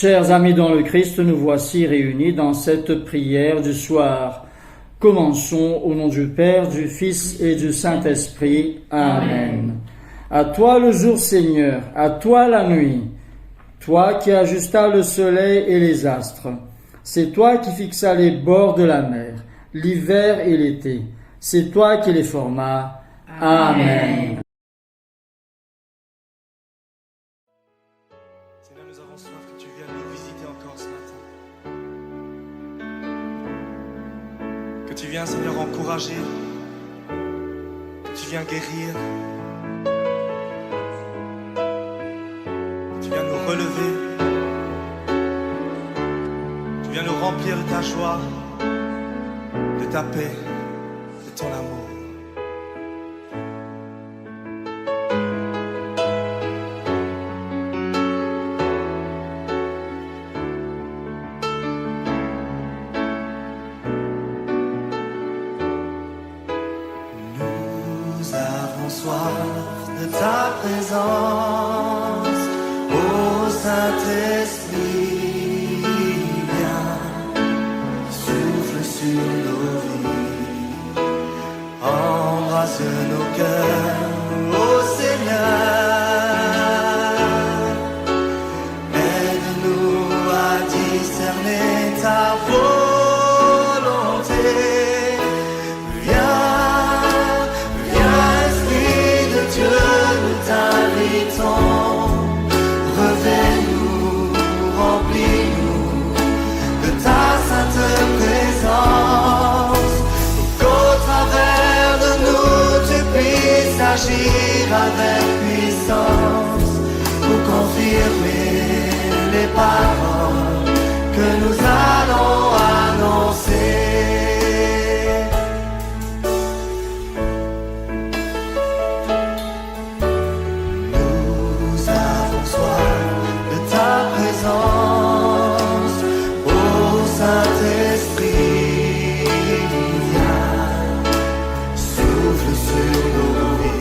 Chers amis dans le Christ, nous voici réunis dans cette prière du soir. Commençons au nom du Père, du Fils et du Saint-Esprit. Amen. À toi le jour, Seigneur, à toi la nuit. Toi qui ajustas le soleil et les astres. C'est toi qui fixas les bords de la mer, l'hiver et l'été. C'est toi qui les formas. Amen. Seigneur, nous avons soif que tu viennes nous visiter encore ce matin. Que tu viennes, Seigneur, encourager. Que tu viennes guérir. Que tu viennes nous relever. Tu viennes nous remplir de ta joie, de ta paix, de ton amour. Nous avons soif de ta présence, ô Saint-Esprit, viens, souffle sur nos vies, embrasse nos cœurs, ô Seigneur, aide-nous à discerner ta volonté. Agir avec puissance pour confirmer les paroles que nous allons annoncer. Nous avons soif de ta présence, ô Saint-Esprit, viens, souffle sur nos vies.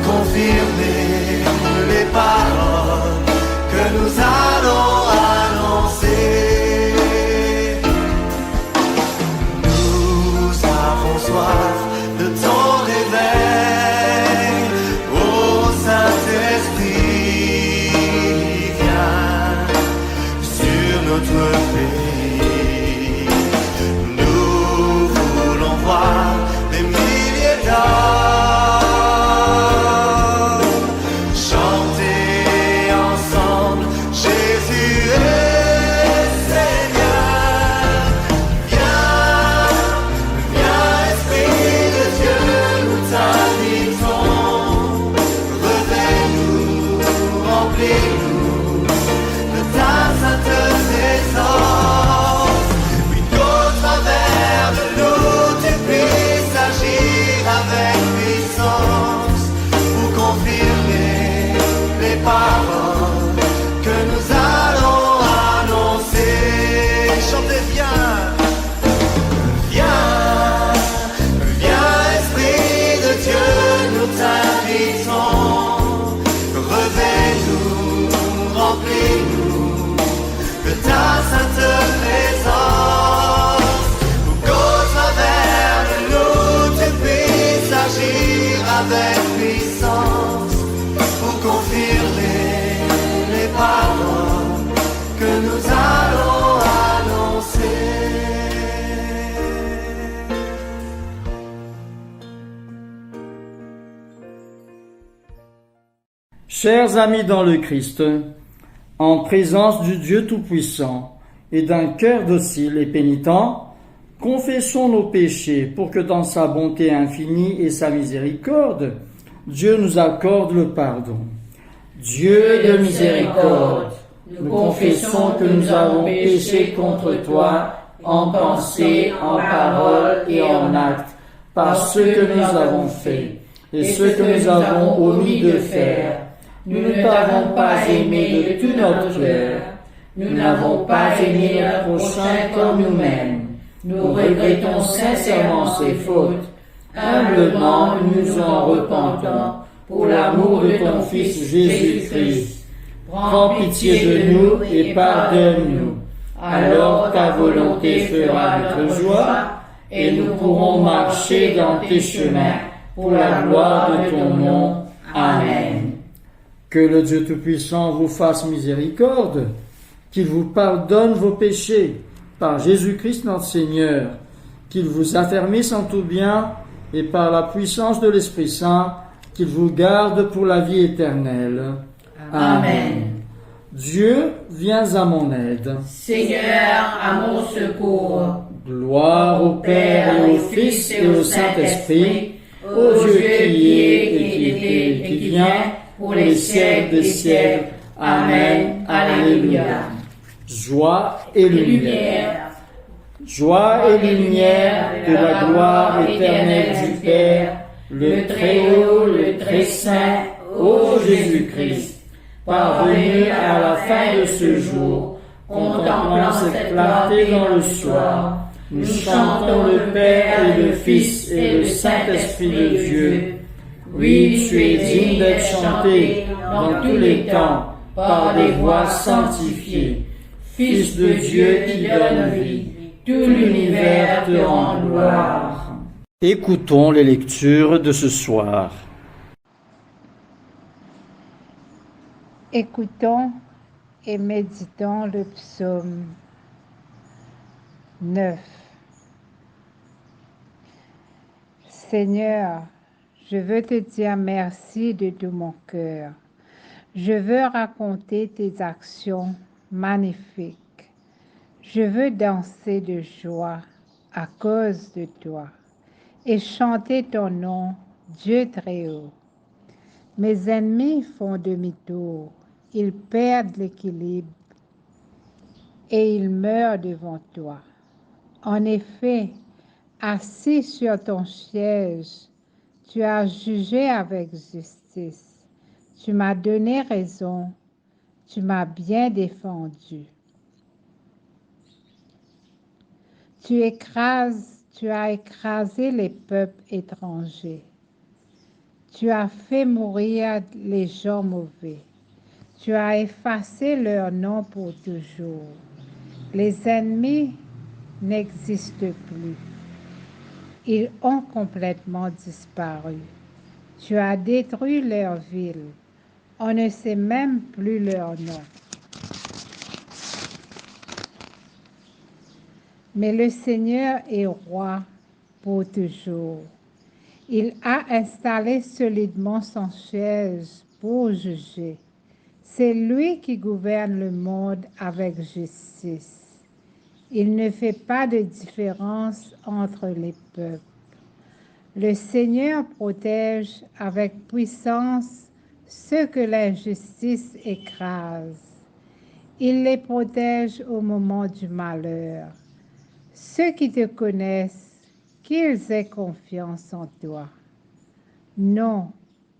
Confirmer les paroles que nous allons annoncer. Nous avons soif de ton réveil, ô Saint-Esprit, viens sur notre pays. Nous voulons voir des milliers d'hommes avec puissance pour confirmer les paroles que nous allons annoncer. Chers amis dans le Christ, en présence du Dieu Tout-Puissant et d'un cœur docile et pénitent, Confessons nos péchés pour que dans sa bonté infinie et sa miséricorde, Dieu nous accorde le pardon. Dieu de miséricorde, nous confessons que nous avons péché contre toi en pensée, en parole et en acte, par ce que nous avons fait et ce que nous avons omis de faire. Nous ne t'avons pas aimé de tout notre cœur. Nous n'avons pas aimé notre prochain comme nous-mêmes. Nous regrettons sincèrement ces fautes. Humblement, nous nous en repentons pour l'amour de ton Fils Jésus-Christ. Prends pitié de nous et pardonne-nous. Alors ta volonté fera notre joie et nous pourrons marcher dans tes chemins pour la gloire de ton nom. Amen. Que le Dieu Tout-Puissant vous fasse miséricorde, qu'il vous pardonne vos péchés par Jésus-Christ notre Seigneur, qu'il vous affermisse en tout bien et par la puissance de l'Esprit Saint, qu'il vous garde pour la vie éternelle. Amen. Dieu, viens à mon aide. Seigneur, à mon secours. Gloire au Père et au Fils et au Saint-Esprit, au Dieu qui est et qui était et qui vient, pour les siècles des siècles. Amen. Alléluia. Joie et lumière. Joie et lumière de la gloire éternelle du Père, le Très-Haut, le Très-Saint, ô Jésus-Christ. Parvenu à la fin de ce jour, contemplant cette clarté dans le soir, nous chantons le Père et le Fils et le Saint-Esprit de Dieu. Oui, tu es digne d'être chanté dans tous les temps par des voix sanctifiées. Fils de Dieu qui donne vie, tout l'univers te rend gloire. Écoutons les lectures de ce soir. Écoutons et méditons le psaume 9. Seigneur, je veux te dire merci de tout mon cœur. Je veux raconter tes actions magnifiques. Je veux danser de joie à cause de toi et chanter ton nom, Dieu très haut. Mes ennemis font demi-tour, ils perdent l'équilibre et ils meurent devant toi. En effet, assis sur ton siège, tu as jugé avec justice. Tu m'as donné raison, tu m'as bien défendu. Tu as écrasé les peuples étrangers. Tu as fait mourir les gens mauvais. Tu as effacé leur nom pour toujours. Les ennemis n'existent plus. Ils ont complètement disparu. Tu as détruit leur ville. On ne sait même plus leur nom. Mais le Seigneur est roi pour toujours. Il a installé solidement son siège pour juger. C'est lui qui gouverne le monde avec justice. Il ne fait pas de différence entre les peuples. Le Seigneur protège avec puissance ceux que l'injustice écrase. Il les protège au moment du malheur. Ceux qui te connaissent, qu'ils aient confiance en toi. Non,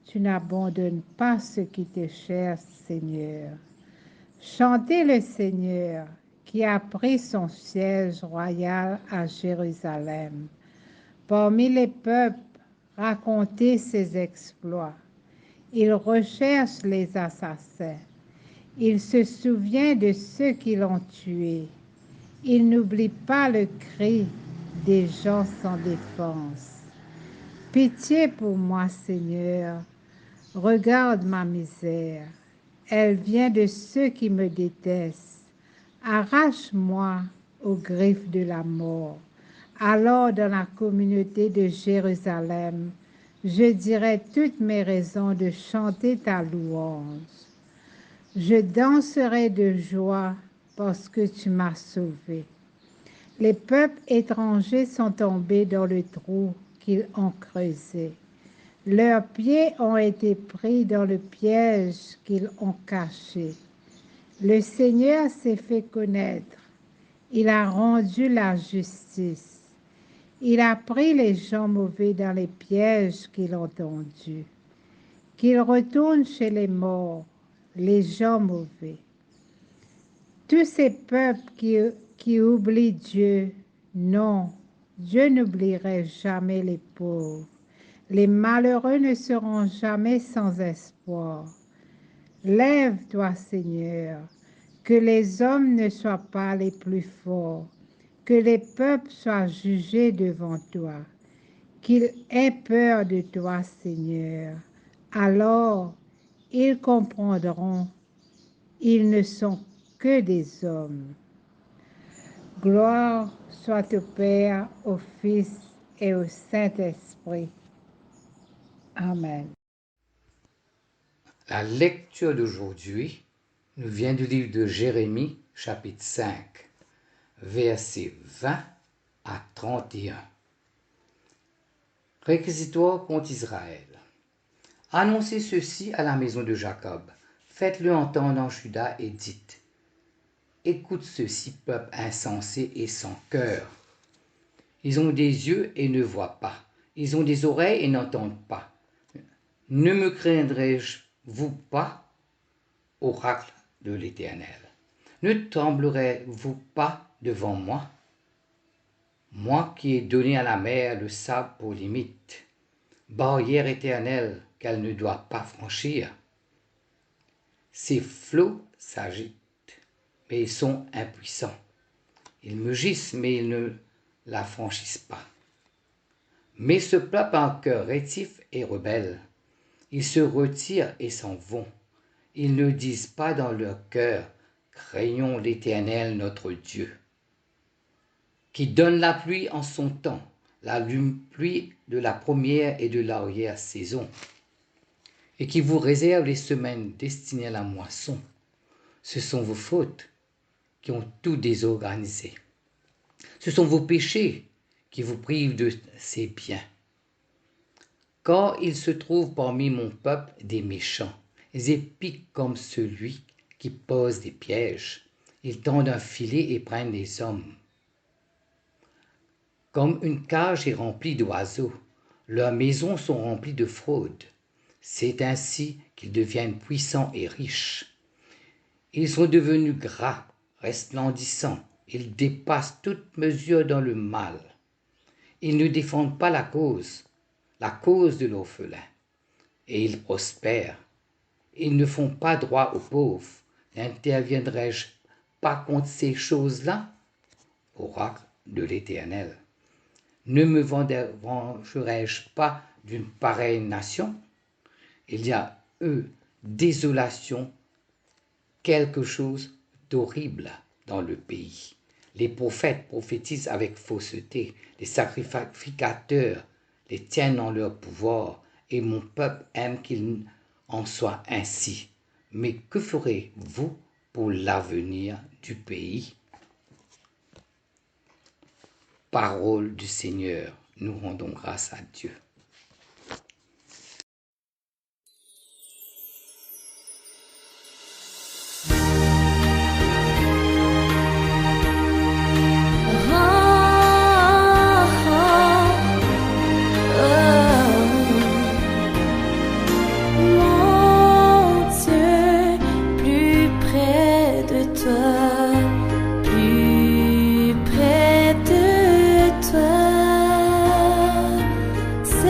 tu n'abandonnes pas ceux qui te cherchent, Seigneur. Chantez le Seigneur qui a pris son siège royal à Jérusalem. Parmi les peuples, racontez ses exploits. Il recherche les assassins. Il se souvient de ceux qui l'ont tué. Il n'oublie pas le cri des gens sans défense. Pitié pour moi, Seigneur. Regarde ma misère. Elle vient de ceux qui me détestent. Arrache-moi aux griffes de la mort. Alors, dans la communauté de Jérusalem, je dirai toutes mes raisons de chanter ta louange. Je danserai de joie parce que tu m'as sauvé. Les peuples étrangers sont tombés dans le trou qu'ils ont creusé. Leurs pieds ont été pris dans le piège qu'ils ont caché. Le Seigneur s'est fait connaître. Il a rendu la justice. Il a pris les gens mauvais dans les pièges qu'ils ont tendus. Qu'ils retournent chez les morts, les gens mauvais. Tous ces peuples qui oublient Dieu, non, Dieu n'oublierait jamais les pauvres. Les malheureux ne seront jamais sans espoir. Lève-toi, Seigneur, que les hommes ne soient pas les plus forts, que les peuples soient jugés devant toi, qu'ils aient peur de toi, Seigneur. Alors, ils comprendront, ils ne sont que des hommes. Gloire soit au Père, au Fils et au Saint-Esprit. Amen. La lecture d'aujourd'hui nous vient du livre de Jérémie, chapitre 5, versets 20 à 31. Réquisitoire contre Israël. Annoncez ceci à la maison de Jacob. Faites-le entendre en Juda et dites: écoute ceci, peuple insensé et sans cœur. Ils ont des yeux et ne voient pas. Ils ont des oreilles et n'entendent pas. Ne me craindrez-vous pas, oracle de l'Éternel? Ne tremblerez-vous pas devant moi? Moi qui ai donné à la mer le sable pour limite, barrière éternelle qu'elle ne doit pas franchir. Ses flots s'agitent, mais ils sont impuissants. Ils mugissent, mais ils ne la franchissent pas. Mais ce peuple a un cœur rétif et rebelle. Ils se retirent et s'en vont. Ils ne disent pas dans leur cœur: craignons l'Éternel notre Dieu, qui donne la pluie en son temps, la pluie de la première et de l'arrière-saison, et qui vous réserve les semaines destinées à la moisson. Ce sont vos fautes qui ont tout désorganisé. Ce sont vos péchés qui vous privent de ces biens. Car il se trouve parmi mon peuple des méchants, ils épiquent comme celui qui pose des pièges. Ils tendent un filet et prennent des hommes. Comme une cage est remplie d'oiseaux, leurs maisons sont remplies de fraude. C'est ainsi qu'ils deviennent puissants et riches. Ils sont devenus gras, resplendissants. Ils dépassent toute mesure dans le mal. Ils ne défendent pas la cause de l'orphelin, et ils prospèrent. Ils ne font pas droit aux pauvres. N'interviendrai-je pas contre ces choses-là? Oracle de l'Éternel. Ne me vengerai-je pas d'une pareille nation? Il y a, désolation, quelque chose d'horrible dans le pays. Les prophètes prophétisent avec fausseté, les sacrificateurs les tiennent en leur pouvoir, et mon peuple aime qu'il en soit ainsi. Mais que ferez-vous pour l'avenir du pays? Parole du Seigneur, nous rendons grâce à Dieu. C'est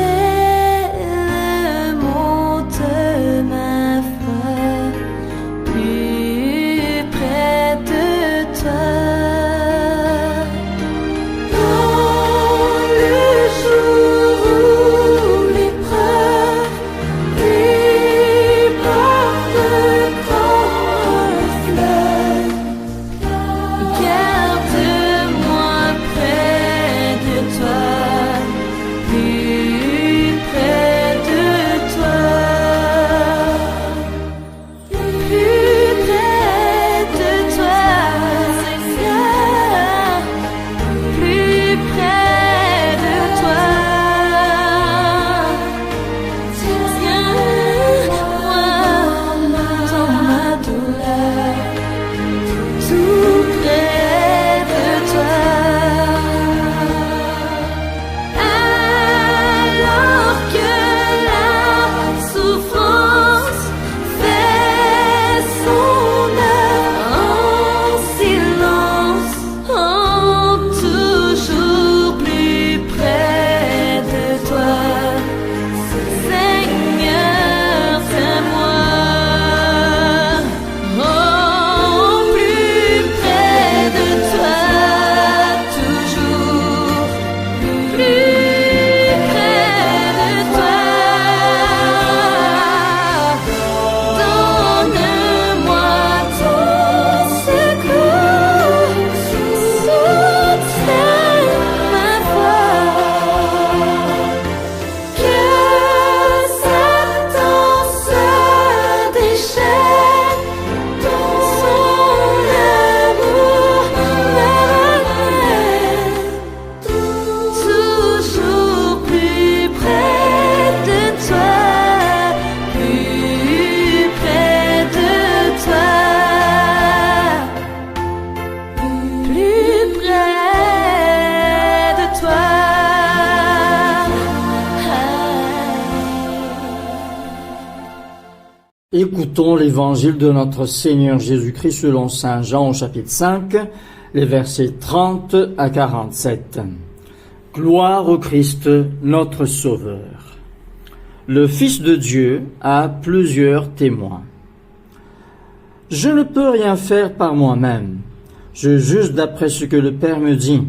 Écoutons l'évangile de notre Seigneur Jésus-Christ selon saint Jean au chapitre 5, les versets 30 à 47. Gloire au Christ, notre Sauveur. Le Fils de Dieu a plusieurs témoins. Je ne peux rien faire par moi-même. Je juge d'après ce que le Père me dit,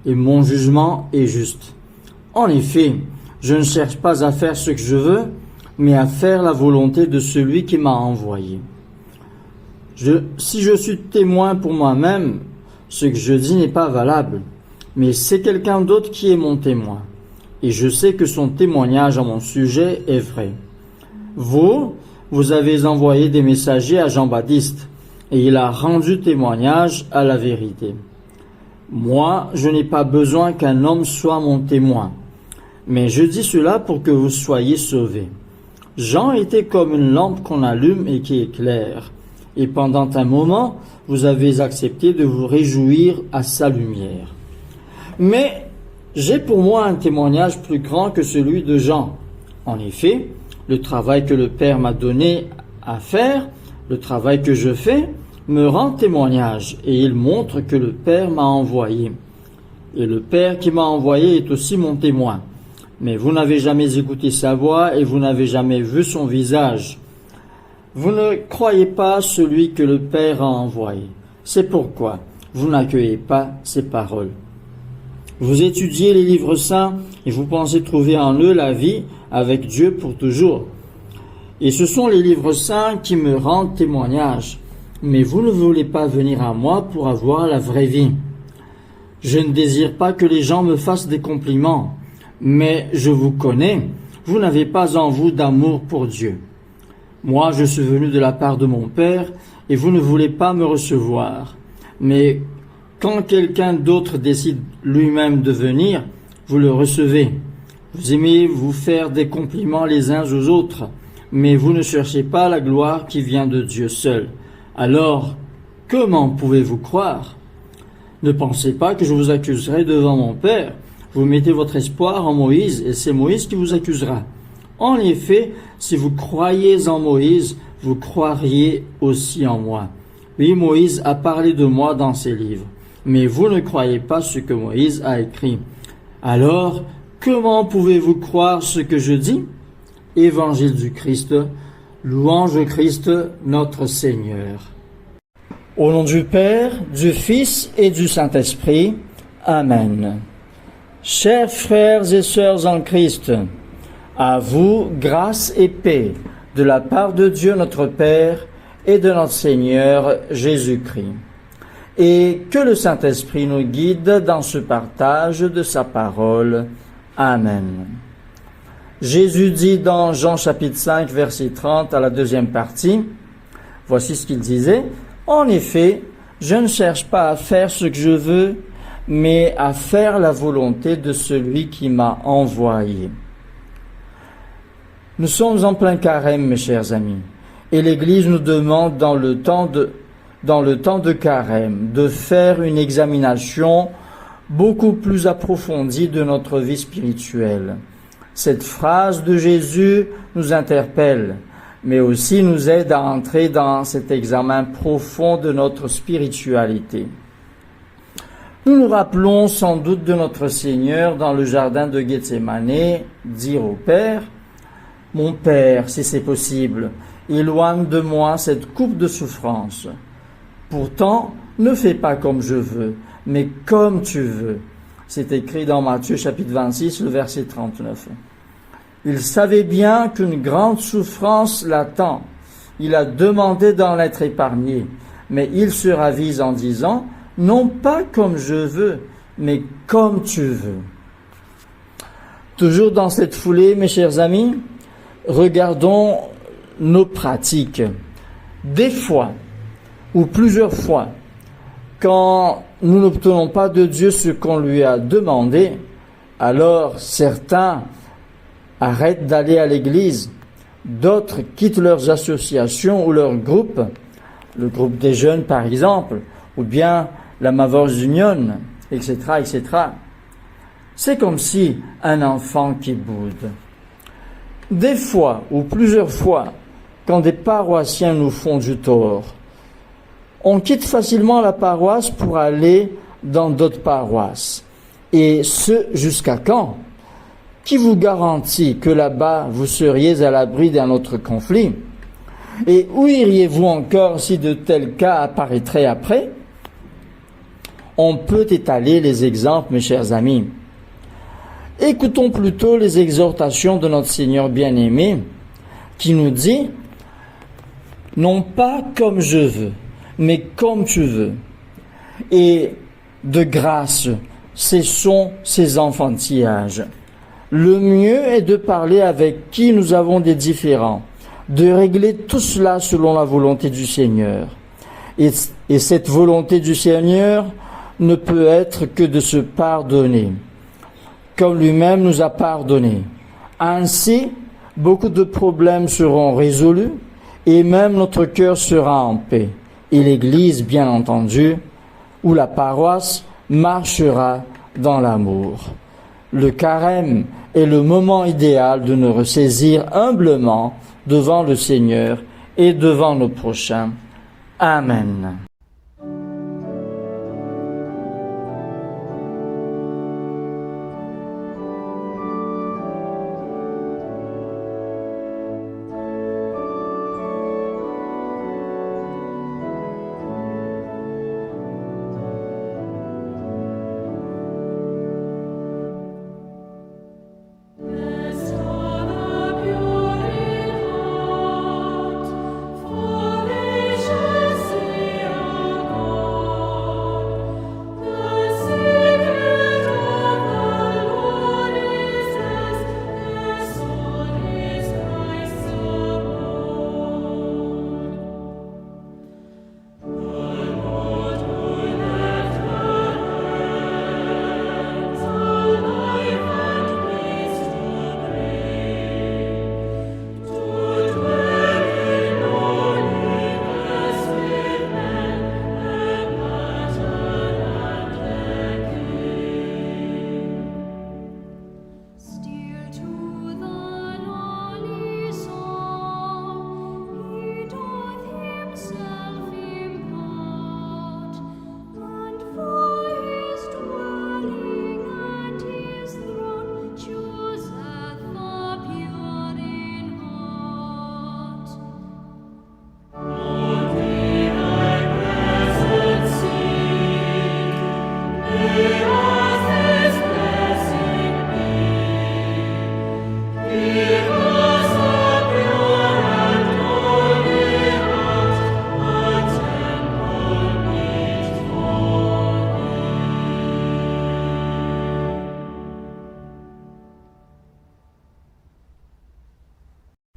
et mon jugement est juste. En effet, je ne cherche pas à faire ce que je veux, mais à faire la volonté de celui qui m'a envoyé. Si je suis témoin pour moi-même, ce que je dis n'est pas valable, mais c'est quelqu'un d'autre qui est mon témoin, et je sais que son témoignage à mon sujet est vrai. Vous avez envoyé des messagers à Jean-Baptiste, et il a rendu témoignage à la vérité. Moi, je n'ai pas besoin qu'un homme soit mon témoin, mais je dis cela pour que vous soyez sauvés. Jean était comme une lampe qu'on allume et qui éclaire, et pendant un moment, vous avez accepté de vous réjouir à sa lumière. Mais j'ai pour moi un témoignage plus grand que celui de Jean. En effet, le travail que le Père m'a donné à faire, le travail que je fais, me rend témoignage, et il montre que le Père m'a envoyé. Et le Père qui m'a envoyé est aussi mon témoin. Mais vous n'avez jamais écouté sa voix et vous n'avez jamais vu son visage. Vous ne croyez pas celui que le Père a envoyé. C'est pourquoi vous n'accueillez pas ses paroles. Vous étudiez les livres saints et vous pensez trouver en eux la vie avec Dieu pour toujours. Et ce sont les livres saints qui me rendent témoignage. Mais vous ne voulez pas venir à moi pour avoir la vraie vie. Je ne désire pas que les gens me fassent des compliments. Mais je vous connais, vous n'avez pas en vous d'amour pour Dieu. Moi, je suis venu de la part de mon Père, et vous ne voulez pas me recevoir. Mais quand quelqu'un d'autre décide lui-même de venir, vous le recevez. Vous aimez vous faire des compliments les uns aux autres, mais vous ne cherchez pas la gloire qui vient de Dieu seul. Alors, comment pouvez-vous croire? Ne pensez pas que je vous accuserai devant mon Père. Vous mettez votre espoir en Moïse, et c'est Moïse qui vous accusera. En effet, si vous croyez en Moïse, vous croiriez aussi en moi. Oui, Moïse a parlé de moi dans ses livres, mais vous ne croyez pas ce que Moïse a écrit. Alors, comment pouvez-vous croire ce que je dis? Évangile du Christ, louange au Christ, notre Seigneur. Au nom du Père, du Fils et du Saint-Esprit. Amen. Chers frères et sœurs en Christ, à vous grâce et paix de la part de Dieu notre Père et de notre Seigneur Jésus-Christ. Et que le Saint-Esprit nous guide dans ce partage de sa parole. Amen. Jésus dit dans Jean chapitre 5, verset 30 à la deuxième partie, voici ce qu'il disait, « En effet, je ne cherche pas à faire ce que je veux, mais à faire la volonté de celui qui m'a envoyé. » Nous sommes en plein carême, mes chers amis, et l'Église nous demande dans le temps de carême de faire une examination beaucoup plus approfondie de notre vie spirituelle. Cette phrase de Jésus nous interpelle, mais aussi nous aide à entrer dans cet examen profond de notre spiritualité. Nous nous rappelons sans doute de notre Seigneur dans le jardin de Gethsémani dire au Père, « Mon Père, si c'est possible, éloigne de moi cette coupe de souffrance. Pourtant, ne fais pas comme je veux, mais comme tu veux. » C'est écrit dans Matthieu chapitre 26, le verset 39. Il savait bien qu'une grande souffrance l'attend. Il a demandé d'en être épargné, mais il se ravise en disant, « Non pas comme je veux, mais comme tu veux. » Toujours dans cette foulée, mes chers amis, regardons nos pratiques. Des fois, ou plusieurs fois, quand nous n'obtenons pas de Dieu ce qu'on lui a demandé, alors certains arrêtent d'aller à l'église, d'autres quittent leurs associations ou leurs groupes, le groupe des jeunes par exemple, ou bien la Mavors Union, etc., etc. C'est comme si un enfant qui boude. Des fois, ou plusieurs fois, quand des paroissiens nous font du tort. On quitte facilement la paroisse pour aller dans d'autres paroisses. Et ce, jusqu'à quand? Qui vous garantit que là-bas, vous seriez à l'abri d'un autre conflit? Et où iriez-vous encore si de tels cas apparaîtraient après? On peut étaler les exemples, mes chers amis. Écoutons plutôt les exhortations de notre Seigneur bien-aimé, qui nous dit « Non pas comme je veux, mais comme tu veux. » Et de grâce, cessons ces enfantillages. Le mieux est de parler avec qui nous avons des différends, de régler tout cela selon la volonté du Seigneur. Et cette volonté du Seigneur ne peut être que de se pardonner, comme lui-même nous a pardonné. Ainsi, beaucoup de problèmes seront résolus et même notre cœur sera en paix. Et l'Église, bien entendu, ou la paroisse, marchera dans l'amour. Le carême est le moment idéal de nous ressaisir humblement devant le Seigneur et devant nos prochains. Amen.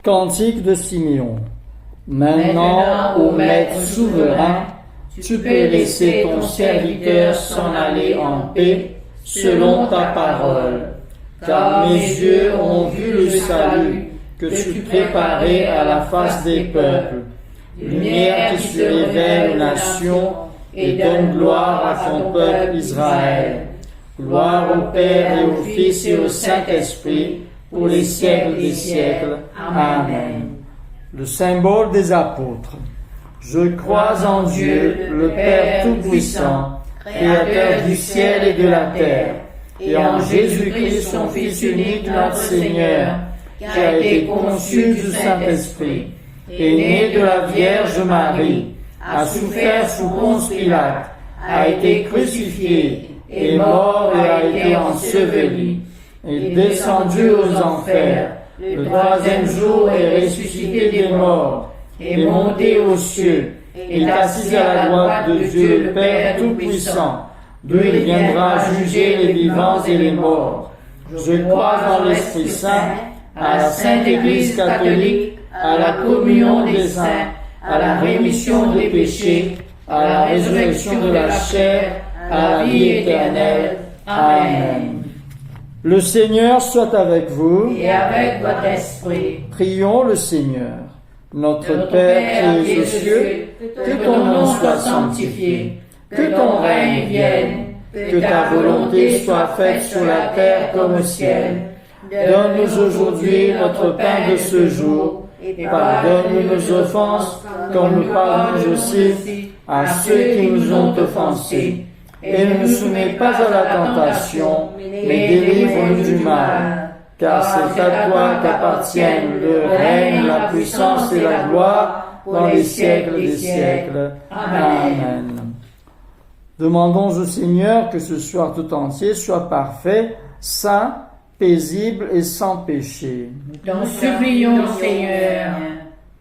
Cantique de Simeon. Maintenant, ô Maître souverain, tu peux laisser ton serviteur s'en aller en paix selon ta parole, car mes yeux ont vu le salut que tu préparais à la face des peuples, lumière qui se révèle aux nations et donne gloire à ton peuple Israël. Gloire au Père et au Fils et au Saint-Esprit, pour les siècles des siècles. Amen. Le symbole des apôtres. Je crois en Dieu, le Père Tout-Puissant, Créateur du ciel et de la terre, et en Jésus-Christ, son Fils unique, notre Seigneur, qui a été conçu du Saint-Esprit, est né de la Vierge Marie, a souffert sous Ponce Pilate, a été crucifié, est mort et a été enseveli, est descendu aux enfers, le troisième jour est ressuscité des morts, est monté aux cieux, est assis à la droite de Dieu le Père Tout-Puissant, d'où il viendra juger les vivants et les morts. Je crois en l'Esprit Saint, à la Sainte Église catholique, à la communion des saints, à la rémission des péchés, à la résurrection de la chair, à la vie éternelle. Amen. Le Seigneur soit avec vous. Et avec votre esprit. Prions le Seigneur. Notre Père qui es aux cieux, que ton nom soit sanctifié, que ton règne vienne, que ta volonté soit faite sur la terre comme au ciel. Donne-nous aujourd'hui notre pain de ce jour. et pardonne nos offenses, comme nous pardonnons aussi à ceux qui nous ont offensés. Et ne nous soumets pas à la tentation, mais délivre-nous du mal. Car c'est à toi qu'appartiennent le règne, la puissance et la gloire dans les siècles des siècles. Amen. Demandons au Seigneur que ce soir tout entier soit parfait, saint, paisible et sans péché. Nous t'en supplions, Seigneur.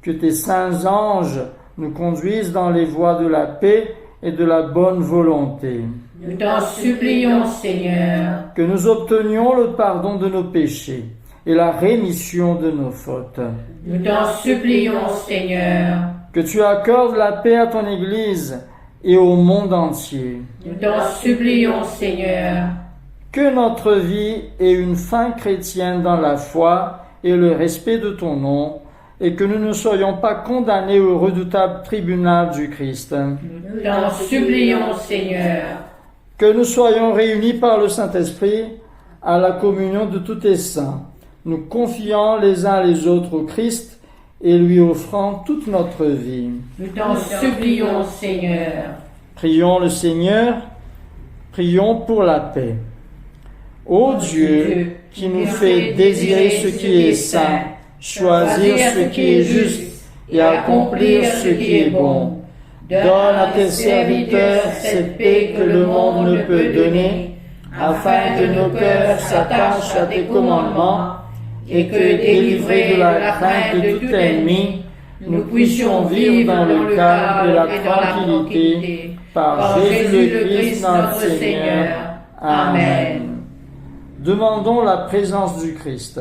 Que tes saints anges nous conduisent dans les voies de la paix et de la bonne volonté. Nous t'en supplions, Seigneur. Que nous obtenions le pardon de nos péchés et la rémission de nos fautes. Nous t'en supplions, Seigneur. Que tu accordes la paix à ton Église et au monde entier. Nous t'en supplions, Seigneur. Que notre vie ait une fin chrétienne dans la foi et le respect de ton nom, et que nous ne soyons pas condamnés au redoutable tribunal du Christ. Nous t'en supplions, Seigneur. Que nous soyons réunis par le Saint-Esprit à la communion de tous tes saints, nous confiant les uns les autres au Christ et lui offrant toute notre vie. Nous t'en supplions, Seigneur. Prions le Seigneur, prions pour la paix. Ô Dieu, qui nous fait désirer ce qui est saint, choisir ce qui est juste et accomplir ce qui est bon, donne à tes serviteurs cette paix que le monde ne peut donner, afin que nos cœurs s'attachent à tes commandements et que, délivrés de la crainte de tout ennemi, nous puissions vivre dans le calme et la tranquillité par Jésus le Christ notre Seigneur. Amen. Demandons la présence du Christ.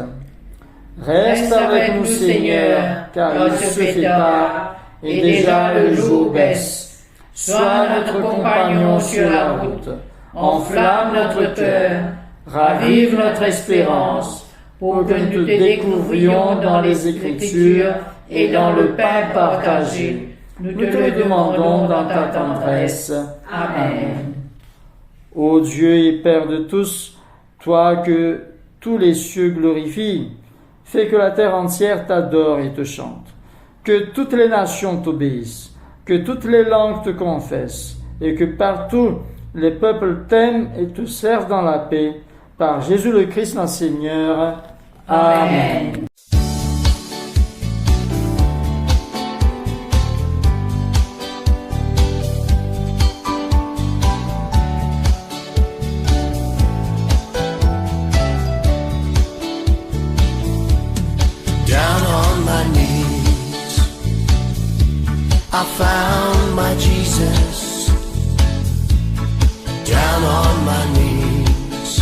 Reste avec nous, Seigneur, car il se fait tard et déjà le jour baisse. Sois notre compagnon sur la route, enflamme notre cœur, ravive notre espérance, pour que nous te découvrions dans les Écritures et dans le pain partagé. Nous te le demandons dans ta tendresse. Amen. Ô Dieu et Père de tous, toi que tous les cieux glorifient, fais que la terre entière t'adore et te chante, que toutes les nations t'obéissent, que toutes les langues te confessent, et que partout les peuples t'aiment et te servent dans la paix, par Jésus le Christ notre Seigneur. Amen. I found my Jesus. Down on my knees,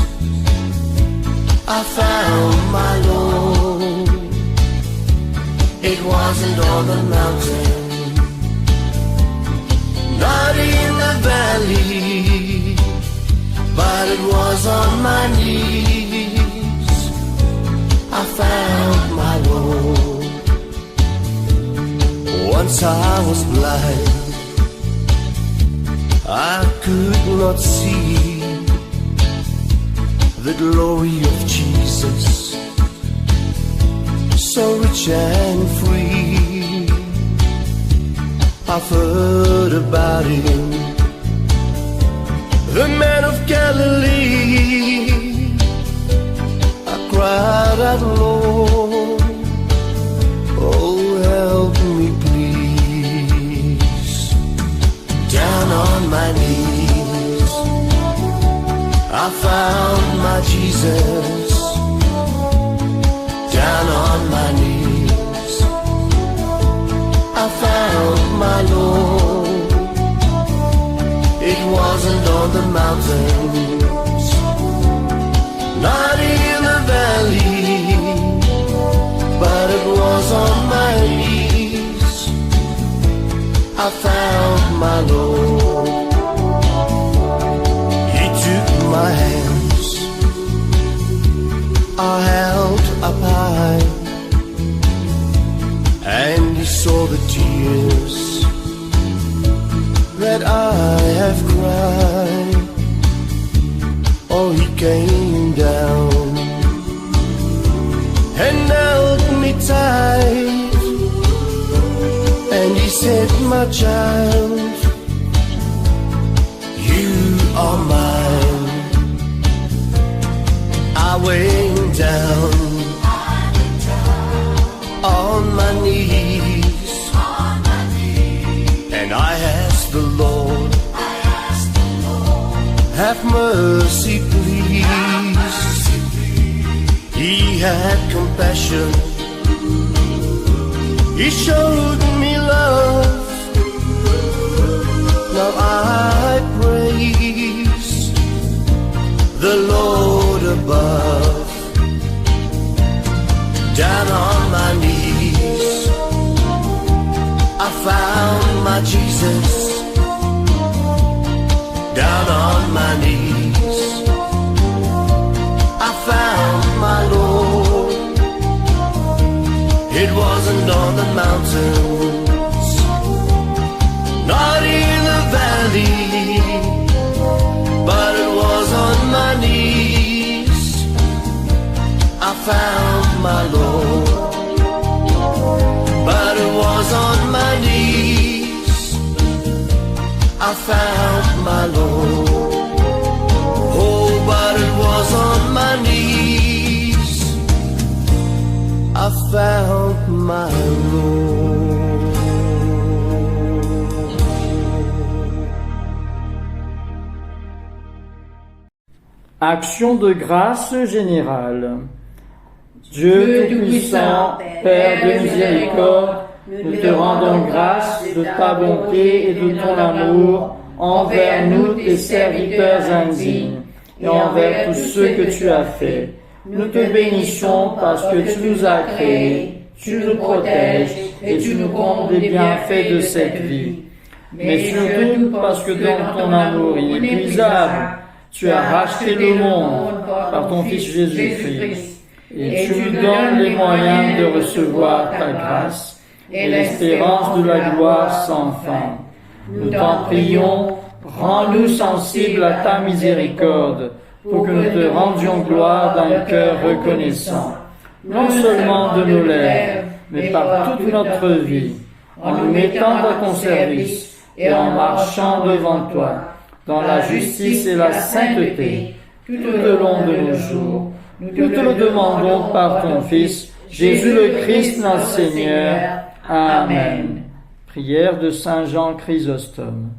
I found my Lord. It wasn't on the mountain, not in the valley, but it was on my knees. I found my Lord. Once I was blind, I could not see the glory of Jesus, so rich and free. I've heard about him, the man of Galilee. I cried out, Lord, oh help me please. Down on my knees, I found my Jesus. Down on my knees, I found my Lord. It wasn't on the mountains, not in the valley, but it was on my knees. I found my Lord. He took my hands, I held up high, and he saw the tears that I have cried. Oh, he came down and held me tight my child, you are mine. I went down on my knees, and I asked the Lord, have mercy please. He had compassion, He showed me love. Now I praise the Lord above. Down on my knees, I found my Jesus. Down on my knees, I found my Lord. It wasn't on the mountains, not in the valley, but it was on my knees. I found my Lord, but it was on my knees. I found my Lord. Oh, but it was on my knees. I found my Lord. Action de grâce générale. Dieu Tout-Puissant, Père de miséricorde, nous te rendons grâce de ta bonté et de ton amour envers nous, tes serviteurs indignes, et envers tous ceux que tu as faits. Nous te bénissons parce que tu nous as créés, tu nous protèges et tu nous combles des bienfaits de cette vie. Mais surtout parce que dans ton amour inépuisable, tu as racheté le monde par ton Fils Jésus-Christ. Et tu nous donnes les moyens de recevoir ta grâce et l'espérance de la gloire sans fin. Nous t'en prions, rends-nous sensibles à ta miséricorde, pour que nous te rendions gloire d'un cœur reconnaissant, non seulement de nos lèvres, mais par toute notre vie, en nous mettant à ton service et en marchant devant toi, dans la justice et la sainteté, tout au long de nos jours. Nous te le demandons par ton Fils, Jésus le Christ, notre Seigneur. Amen. Prière de Saint Jean Chrysostome.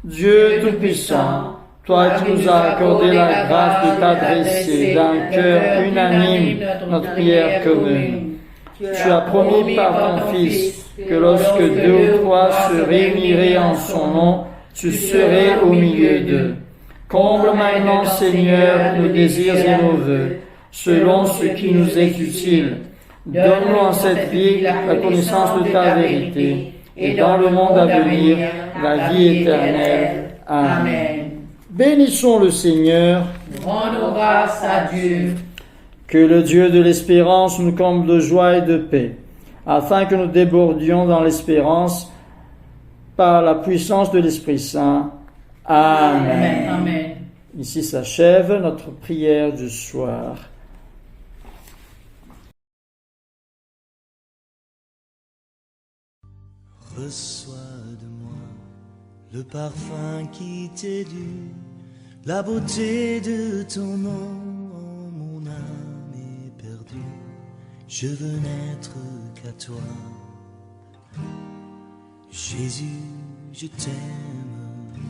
Dieu Tout-Puissant, toi qui nous as accordé la grâce de t'adresser d'un cœur unanime notre prière commune, tu as promis par ton Fils que lorsque deux ou trois se réuniraient en son nom, tu serais au milieu d'eux. Comble maintenant, Seigneur, nos désirs et nos vœux, selon ce qui nous est utile. Donne-nous en cette vie la connaissance de ta vérité, et dans le monde à venir, la vie éternelle. Amen. Bénissons le Seigneur. Rendons grâce à Dieu. Que le Dieu de l'espérance nous comble de joie et de paix, afin que nous débordions dans l'espérance par la puissance de l'Esprit Saint. Amen. Amen. Ici s'achève notre prière du soir. Reçois de moi le parfum qui t'est dû, la beauté de ton nom, oh, mon âme est perdue. Je veux n'être qu'à toi. Jésus, je t'aime.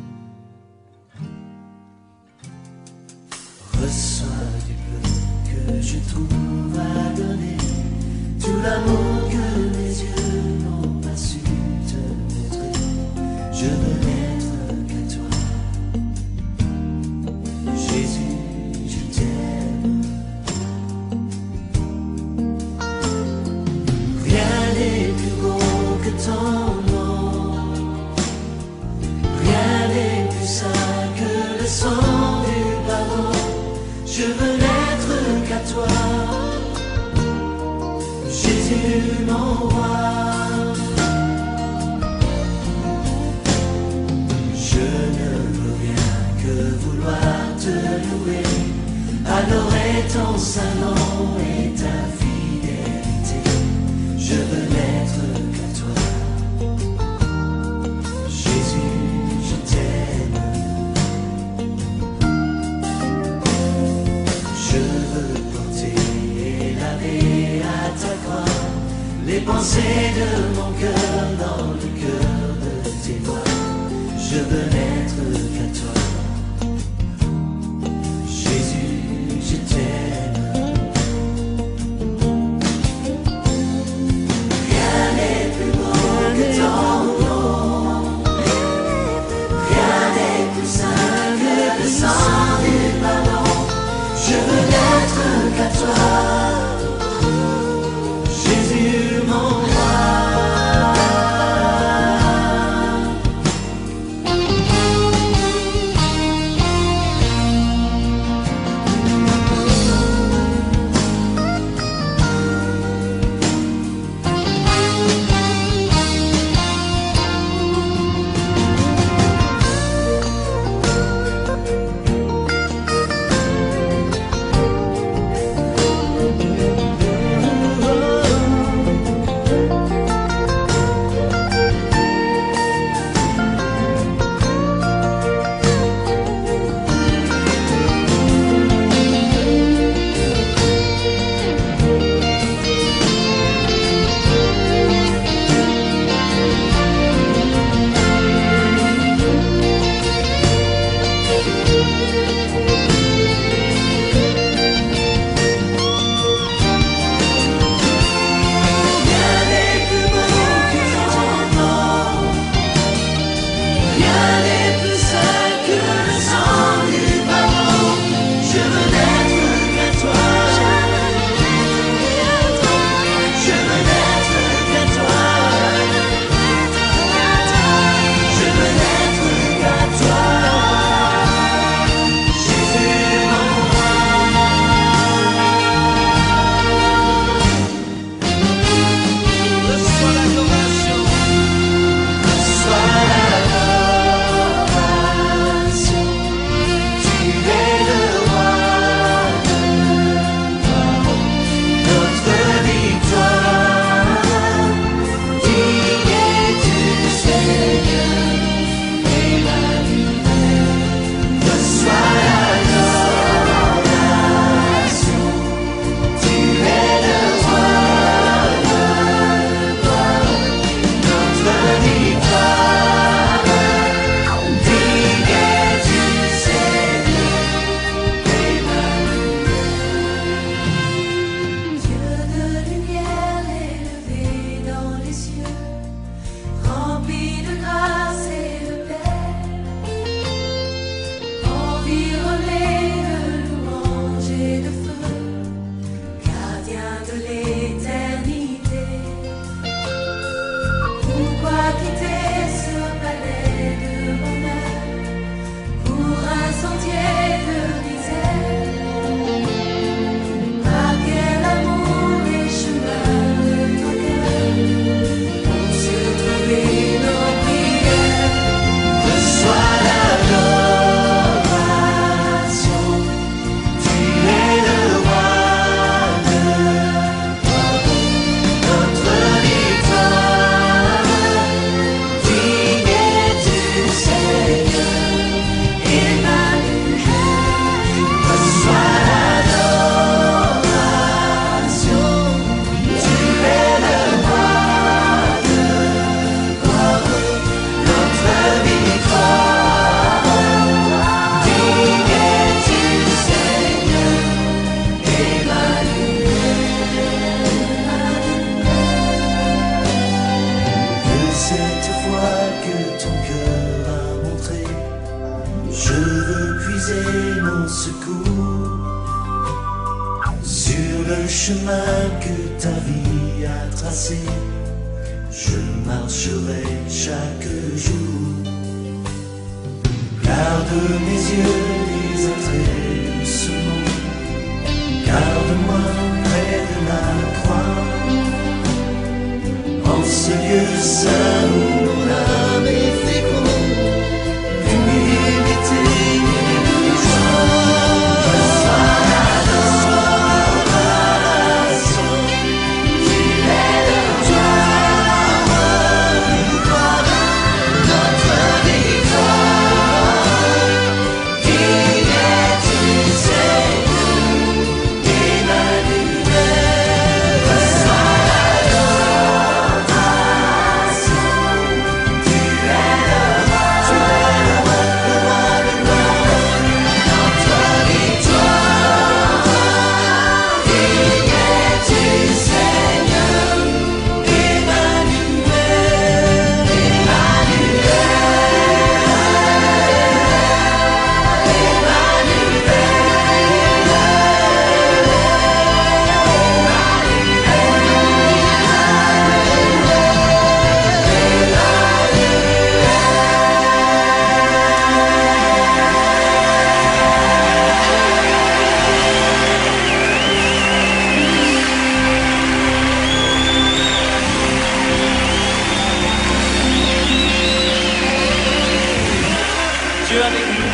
Reçois du peu que je trouve à donner, tout l'amour que mes yeux n'ont pas su te montrer. Je veux n'être qu'à toi. Jésus, je t'aime. Rien n'est plus beau que ton nom, rien n'est plus saint que le sang du pardon. Je veux n'être qu'à toi, Jésus mon roi. Je ne veux rien que vouloir te louer, adorer ton saint nom et ta fidélité. Je veux n'être qu'à toi. pensées de mon cœur dans le cœur de tes doigts. Je veux n'être qu'à toi. Jésus, je t'aime. Rien n'est plus beau que ton nom. Rien n'est plus saint que le sang du pardon. Je veux n'être qu'à toi. Jésus, mon roi. chemin que ta vie a tracé, je marcherai chaque jour. Garde mes yeux des attraits de ce monde, garde-moi près de la croix, en ce lieu saint où mon âme est féconde, l'humilité et joie. Reçois Dieu avec nous.